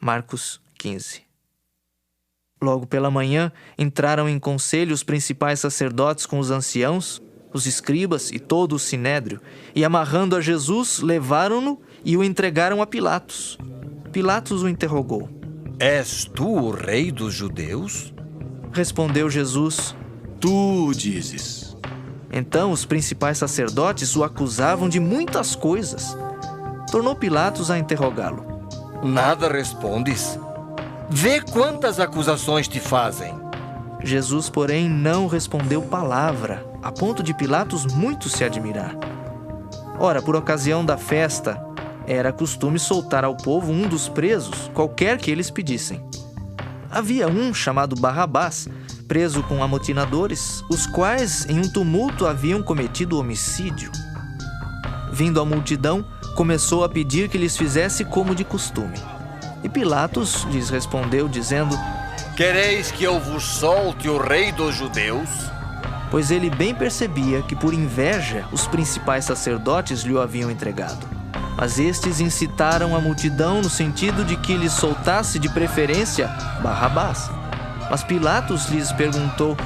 Marcos 15. Logo pela manhã, entraram em conselho os principais sacerdotes com os anciãos, os escribas e todo o sinédrio, e amarrando a Jesus, levaram-no e o entregaram a Pilatos. Pilatos o interrogou. És tu o rei dos judeus? Respondeu Jesus. Tu dizes. Então os principais sacerdotes o acusavam de muitas coisas. Tornou Pilatos a interrogá-lo. Nada respondes? Vê quantas acusações te fazem. Jesus, porém, não respondeu palavra, a ponto de Pilatos muito se admirar. Ora, por ocasião da festa, era costume soltar ao povo um dos presos, qualquer que eles pedissem. Havia um chamado Barrabás, preso com amotinadores, os quais, em um tumulto, haviam cometido homicídio. Vindo a multidão, começou a pedir que lhes fizesse como de costume. E Pilatos lhes respondeu, dizendo: Quereis que eu vos solte o rei dos judeus? Pois ele bem percebia que por inveja os principais sacerdotes lhe o haviam entregado. Mas estes incitaram a multidão no sentido de que lhes soltasse de preferência Barrabás. Mas Pilatos lhes perguntou: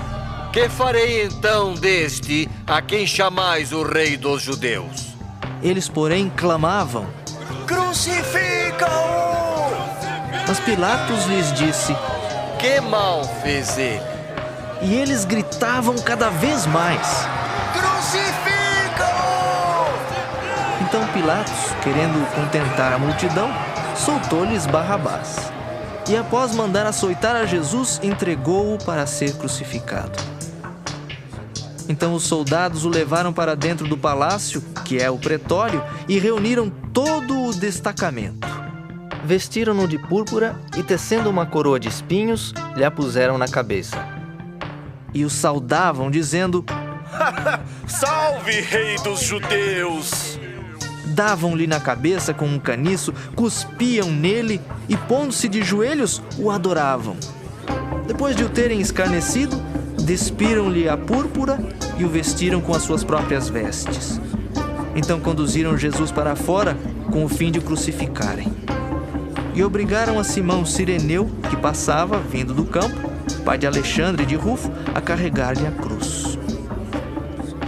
Que farei então deste a quem chamais o rei dos judeus? Eles, porém, clamavam: Crucifica-o! Mas Pilatos lhes disse: Que mal fez ele? E eles gritavam cada vez mais: Crucifica-o! Então Pilatos, querendo contentar a multidão, soltou-lhes Barrabás. E após mandar açoitar a Jesus, entregou-o para ser crucificado. Então os soldados o levaram para dentro do palácio, que é o pretório, e reuniram todo o destacamento. Vestiram-no de púrpura e, tecendo uma coroa de espinhos, lhe a puseram na cabeça. E o saudavam, dizendo: Salve, rei dos judeus! Davam-lhe na cabeça com um caniço, cuspiam nele e, pondo-se de joelhos, o adoravam. Depois de o terem escarnecido, despiram-lhe a púrpura e o vestiram com as suas próprias vestes. Então conduziram Jesus para fora com o fim de o crucificarem. E obrigaram a Simão Cireneu, que passava, vindo do campo, pai de Alexandre e de Rufo, a carregar-lhe a cruz.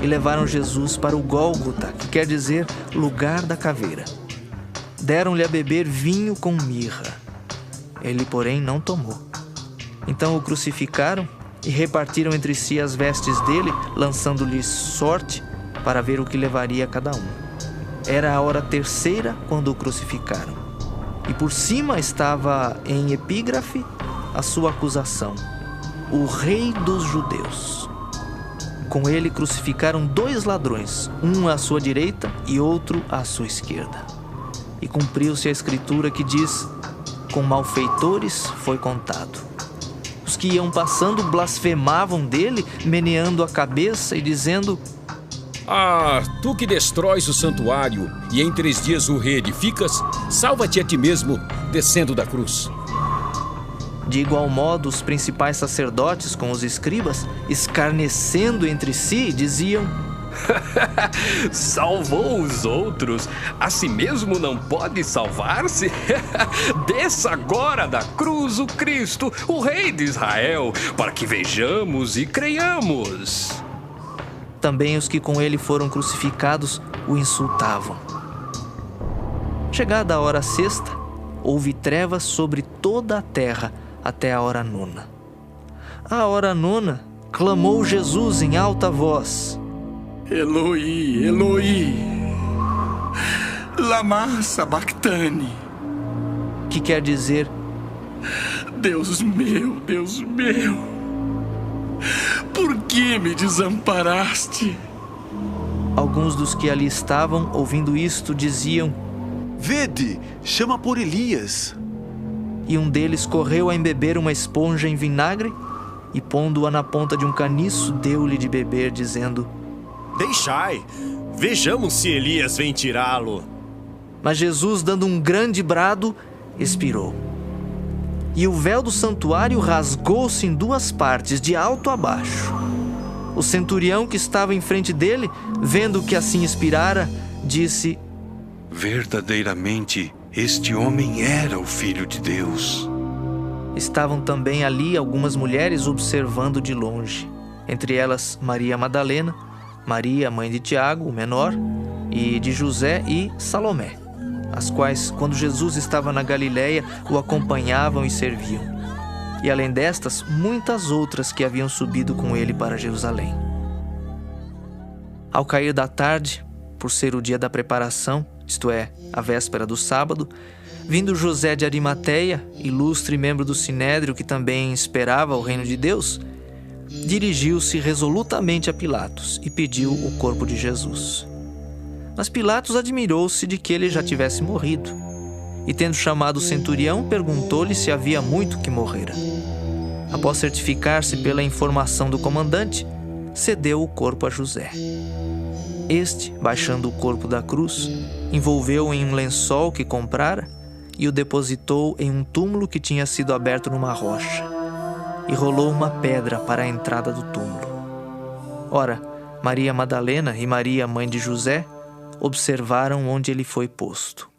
E levaram Jesus para o Gólgota, que quer dizer lugar da caveira. Deram-lhe a beber vinho com mirra. Ele, porém, não tomou. Então o crucificaram e repartiram entre si as vestes dele, lançando-lhe sorte para ver o que levaria cada um. Era a hora terceira quando o crucificaram. E por cima estava em epígrafe a sua acusação: o rei dos judeus. Com ele crucificaram 2 ladrões, um à sua direita e outro à sua esquerda. E cumpriu-se a escritura que diz: com malfeitores foi contado. Os que iam passando blasfemavam dele, meneando a cabeça e dizendo: Ah, tu que destróis o santuário e em 3 dias o reedificas, salva-te a ti mesmo, descendo da cruz. De igual modo, os principais sacerdotes com os escribas, escarnecendo entre si, diziam: Salvou os outros, a si mesmo não pode salvar-se? Desça agora da cruz o Cristo, o Rei de Israel, para que vejamos e creiamos. Também os que com ele foram crucificados o insultavam. Chegada a hora sexta, houve trevas sobre toda a terra até a hora nona. À hora nona, clamou Jesus em alta voz: Eloi, Eloi, lama sabachthani. Que quer dizer: Deus meu, por que me desamparaste? Alguns dos que ali estavam, ouvindo isto, diziam: Vede, chama por Elias. E um deles correu a embeber uma esponja em vinagre e, pondo-a na ponta de um caniço, deu-lhe de beber, dizendo: Deixai, vejamos se Elias vem tirá-lo. Mas Jesus, dando um grande brado, expirou. E o véu do santuário rasgou-se em 2 partes, de alto a baixo. O centurião que estava em frente dele, vendo que assim expirara, disse: Verdadeiramente, Este homem era o Filho de Deus. Estavam também ali algumas mulheres observando de longe, entre elas Maria Madalena, Maria, mãe de Tiago, o menor, e de José e Salomé, as quais, quando Jesus estava na Galiléia, o acompanhavam e serviam. E além destas, muitas outras que haviam subido com ele para Jerusalém. Ao cair da tarde, por ser o dia da preparação, isto é, a véspera do sábado, vindo José de Arimateia, ilustre membro do Sinédrio que também esperava o reino de Deus, dirigiu-se resolutamente a Pilatos e pediu o corpo de Jesus. Mas Pilatos admirou-se de que ele já tivesse morrido, e tendo chamado o centurião, perguntou-lhe se havia muito que morrera. Após certificar-se pela informação do comandante, cedeu o corpo a José. Este, baixando o corpo da cruz, envolveu-o em um lençol que comprara e o depositou em um túmulo que tinha sido aberto numa rocha, e rolou uma pedra para a entrada do túmulo. Ora, Maria Madalena e Maria, mãe de José, observaram onde ele foi posto.